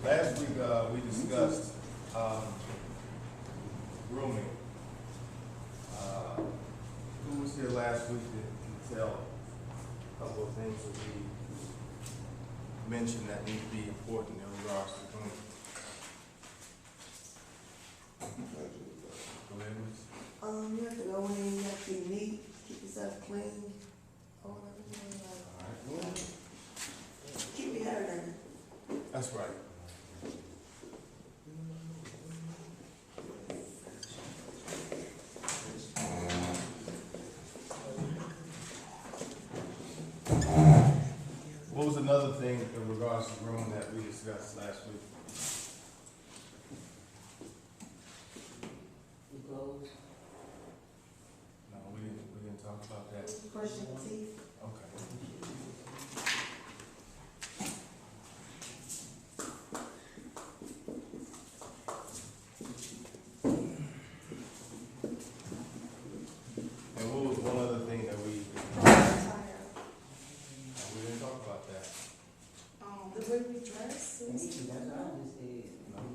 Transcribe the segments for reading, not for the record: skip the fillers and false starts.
Last week, we discussed, grooming. Who was here last week to tell a couple of things that we mentioned that need to be important in regards to grooming? Go ahead, Ms. You have to go in, you have to be neat, keep yourself clean, all that, All right. keep your hair done. That's right. What was another thing in regards to grooming that we discussed last week? Your clothes, No, we didn't talk about that. brushing your teeth. Okay. And what was one other thing that we didn't talk about that? The way we dress,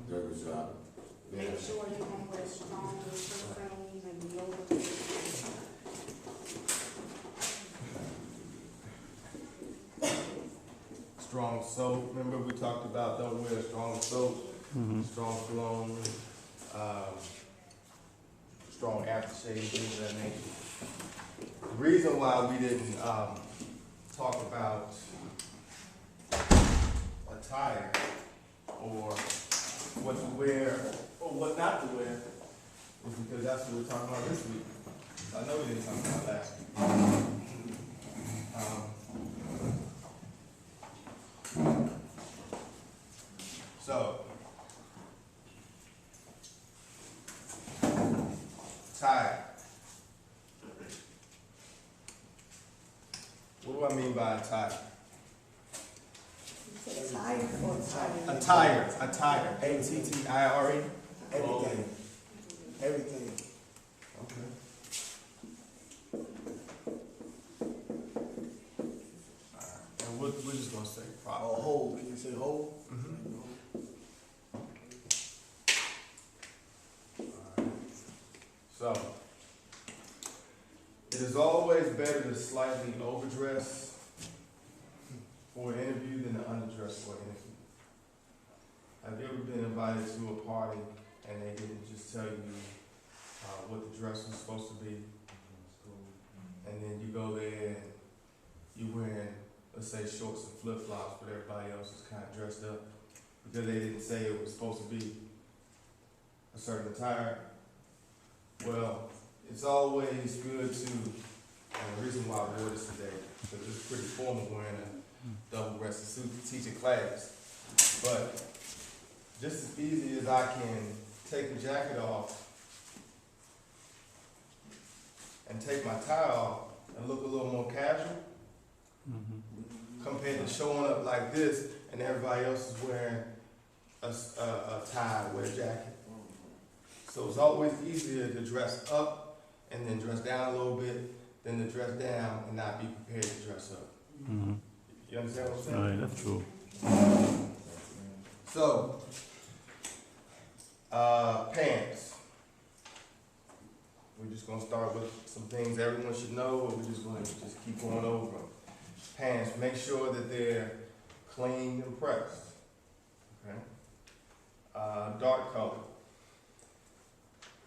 Good job. Make sure you don't wear strong perfumes and deodorant. Strong soap, remember we talked about don't wear strong soap, strong cologne, strong aftershave, things of that nature. The reason why we didn't, talk about attire or what to wear or what not to wear is because that's what we're talking about this week. I know we didn't talk about last week. So, attire. What do I mean by attire? you say tired or tired? Attire, A-T-T-I-R-E. Everything. Everything. Okay. And we're just gonna say Oh, proper. whole. Can you say whole? So, it is always better to slightly overdress for an interview than to underdress for an interview. Have you ever been invited to a party and they didn't just tell you what the dress was supposed to be? And then you go there and you wearing, let's say, shorts and flip-flops, but everybody else is kind of dressed up because they didn't say it was supposed to be a certain attire. Well, it's always good to, and the reason why I wore this today, because it's pretty formal wearing a double-breasted suit to teach a class. But just as easy as I can take the jacket off and take my tie off and look a little more casual, compared to showing up like this and everybody else is wearing a tie with a jacket. So it's always easier to dress up and then dress down a little bit than to dress down and not be prepared to dress up. You understand what I'm saying? Right, that's true. So, pants. We're just gonna start with some things everyone should know, or we're just gonna just keep going over them. Pants, make sure that they're clean and pressed. Okay? Dark color.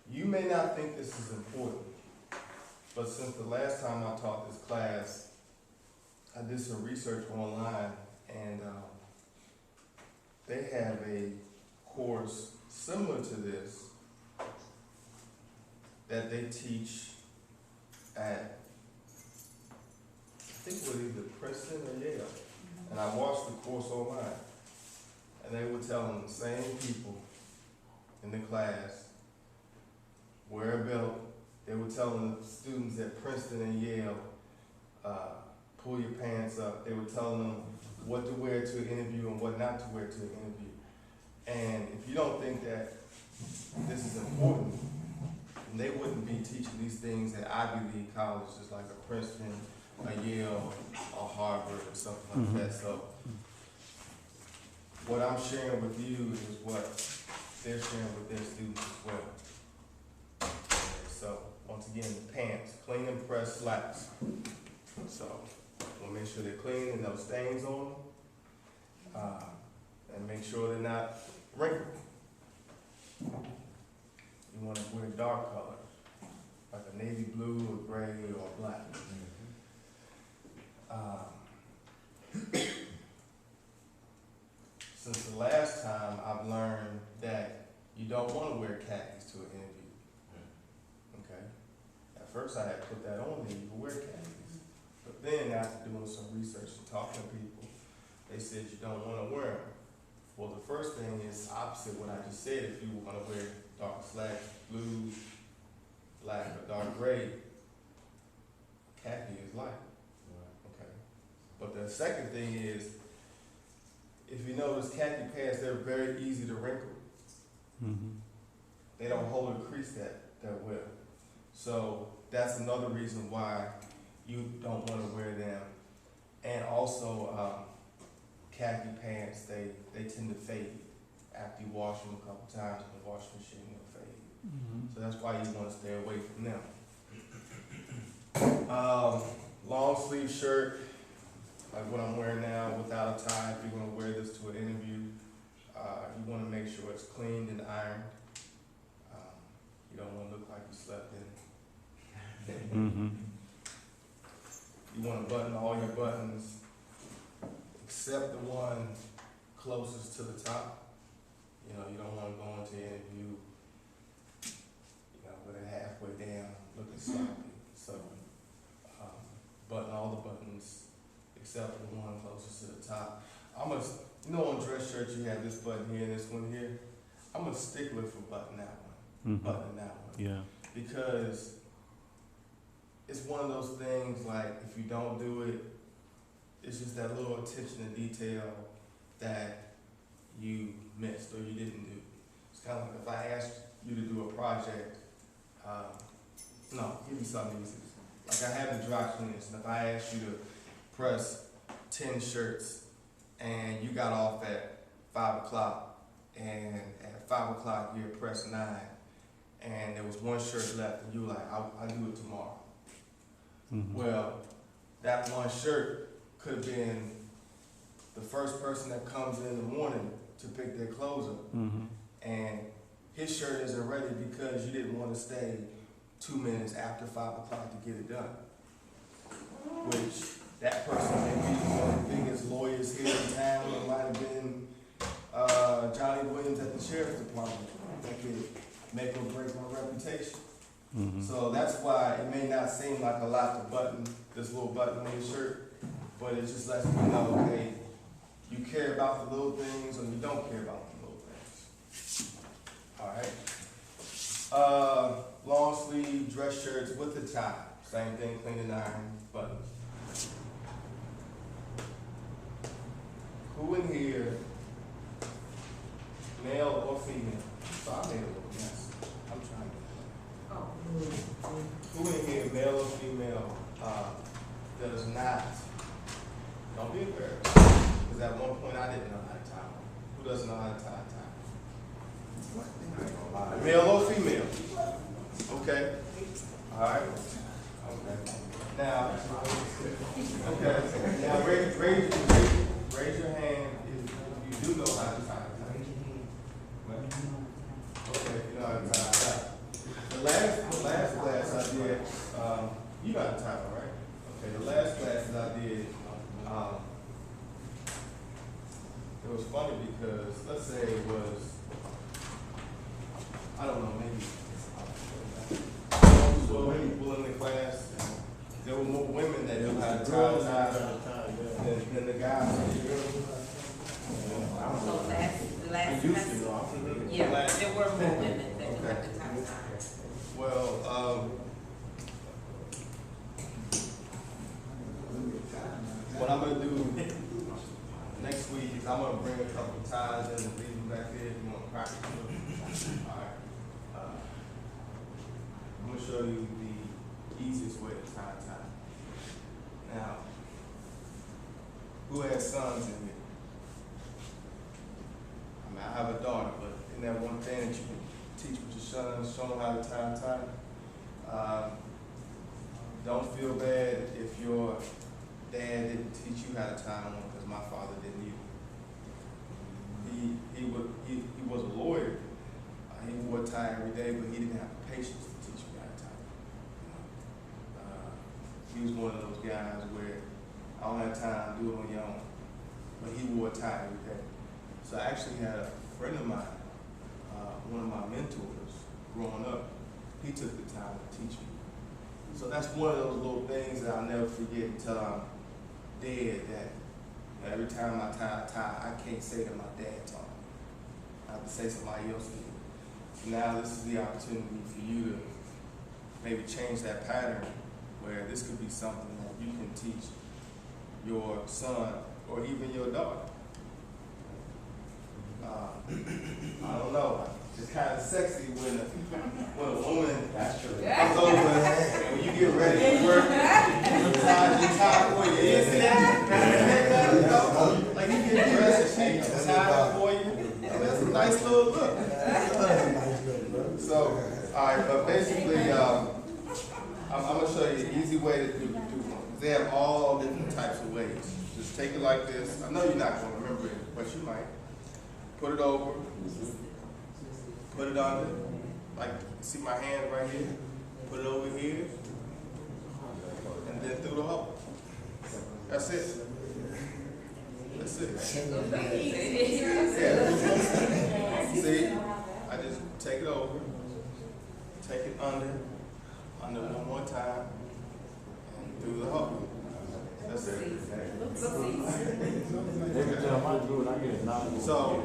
You may not think this is important, but since the last time I taught this class, I did some research online, and they have a course similar to this that they teach at, I think it was either Princeton or Yale. And I watched the course online, and they were telling the same people in the class, wear a belt. They were telling the students at Princeton and Yale, pull your pants up. They were telling them what to wear to an interview and what not to wear to an interview. And if you don't think that this is important, then they wouldn't be teaching these things at Ivy League colleges like a Princeton, a Yale, or Harvard, or something like that. So what I'm sharing with you is what they're sharing with their students as well. So, once again, the pants, clean and press slacks. So, we'll make sure they're clean and no stains on them. And make sure they're not wrinkled. You wanna wear dark colors, like a navy blue or gray or black. Since the last time, I've learned that you don't wanna wear khakis to an interview. Okay? At first I had put that on there, you can wear khakis. But then after doing some research and talking to people, they said you don't wanna wear them. Well, the first thing is opposite what I just said. If you wanna wear dark slacks, blue, black, or dark gray, khaki is light. Okay? But the second thing is, if you notice khaki pants, they're very easy to wrinkle. They don't hold a crease that well. So that's another reason why you don't want to wear them. And also, khaki pants, they tend to fade after you wash them a couple times in the washing machine, they'll fade. So that's why you want to stay away from them. Long sleeve shirt, like what I'm wearing now, without a tie. If you're going to wear this to an interview, you want to make sure it's cleaned and ironed. You don't want to look like you slept in it. You want to button all your buttons except the one closest to the top. You know, you don't want to go into an interview, with it halfway down, looking sloppy. So, button all the buttons except the one closest to the top. On dress shirts you have this button here and this one here. I'm a stickler for buttoning that one. Buttoning that one. Yeah. Because it's one of those things, like, if you don't do it, it's just that little attention to detail that you missed or you didn't do. It's kind of like if I asked you to do a project, give me something easy. Like I have the dry cleaners, and if I asked you to press 10 shirts and you got off at 5 o'clock, and at 5 o'clock you pressed 9, and there was one shirt left, and you were like, I'll do it tomorrow. Well, that one shirt could have been the first person that comes in the morning to pick their clothes up. And his shirt isn't ready because you didn't want to stay 2 minutes after 5 o'clock to get it done. Which that person may be one of the biggest lawyers here in town. It might have been Johnny Williams at the Sheriff's Department. That could make or break my reputation. So that's why it may not seem like a lot to button this little button on your shirt, but it just lets me know, okay, you care about the little things or you don't care about the little things. All right. Long sleeve dress shirts with the tie. Same thing, clean and iron buttons. Who in here, male or female? So I made a little mess. I'm trying to. Who in here, male or female, does not, don't be embarrassed, because at one point I didn't know how to tie one. Who doesn't know how to tie a tie? Male or female? Okay. All right. Okay. Now, raise your hand if you do know how to tie a tie. Okay, you know how to tie a tie. The last class I did, you got a tie, right? Okay, the last classes I did, it was funny because, let's say it was, I don't know, maybe 12 people in the class. There were more women that knew how to tie than the guys. So last yeah, there were more women that knew how to tie. Well, what I'm gonna do next week is I'm gonna bring a couple ties in and leave them back there if you want to practice them. All right. I'm gonna show you the easiest way to tie a tie. Now, who has sons in here? I have a daughter, but isn't that one thing that you can teach with your son, show them how to tie a tie? Don't feel bad if your dad didn't teach you how to tie one, because my father didn't either. He was a lawyer. He wore a tie every day, but he didn't have the patience to teach me how to tie. He was one of those guys where I don't have time, do it on your own. But he wore a tie every day. So I actually had a friend of mine, one of my mentors growing up, he took the time to teach me. So that's one of those little things that I'll never forget until I'm dead, that every time I tie a tie, I can't say that my dad taught me. I have to say somebody else did. So now this is the opportunity for you to maybe change that pattern, where this could be something that you can teach your son or even your daughter. I don't know. It's kind of sexy when a woman comes over and when you get ready to work, ties your tie for you. You see that? Like you get dressed and she ties for you. That's a nice little look. So, all right, but basically, I'm gonna show you the easy way to do one. They have all different types of ways. Just take it like this. I know you're not gonna remember it, but you might. Put it over. Put it under. Like, see my hand right here? Put it over here. And then through the hole. That's it. That's it. Yeah. See? I just take it over. Take it under one more time, and through the hole. That's it. Every time I do it, I get a nod. So,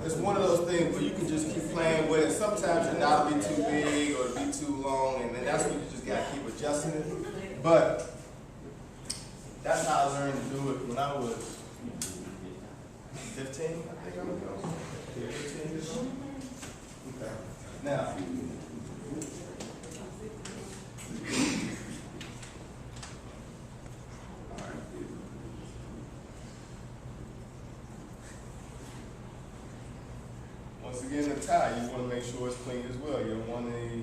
it's one of those things where you can just keep playing with it. Sometimes your knot will be too big or be too long, and then that's when you just gotta keep adjusting it. But that's how I learned to do it when I was 15, I think I was. 15 years old. Okay. Now, once again, the tie, you want to make sure it's clean as well. You don't want any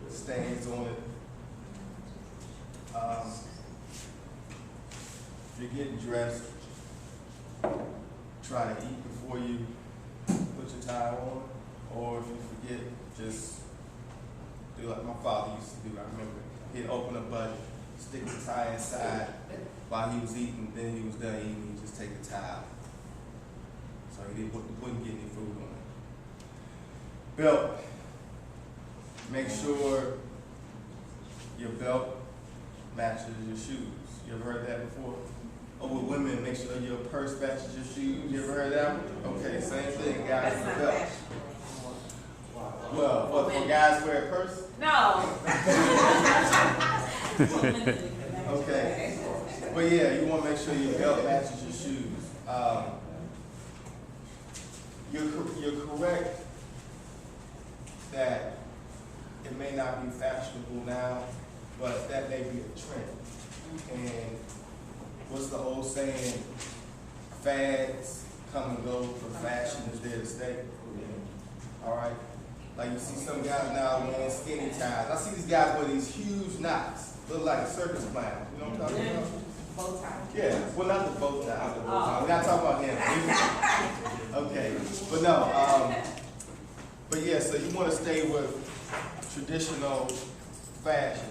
stains on it. If you're getting dressed, try to eat before you put your tie on. Or if you forget, just do like my father used to do. I remember he'd open a button, stick the tie inside while he was eating, then he was done eating, he'd just take the tie out. So he wouldn't get any food on it. Belt. Make sure your belt matches your shoes. You ever heard that before? Or with women, make sure your purse matches your shoes. You ever heard that one? Okay, same thing, guys with belts. Well, what, for guys wear a purse? No. Okay. But yeah, you want to make sure your belt matches your shoes. You're correct that it may not be fashionable now, but that may be a trend. And what's the old saying? Fads come and go, but fashion is there to stay. All right? Like you see some guys now wearing skinny ties. I see these guys wear these huge knots, look like a circus clown. You know what I'm talking about? Bow tie. Yeah, well, not the bow tie. We're not talking about him. Okay, but no, but yeah, so you want to stay with traditional fashion.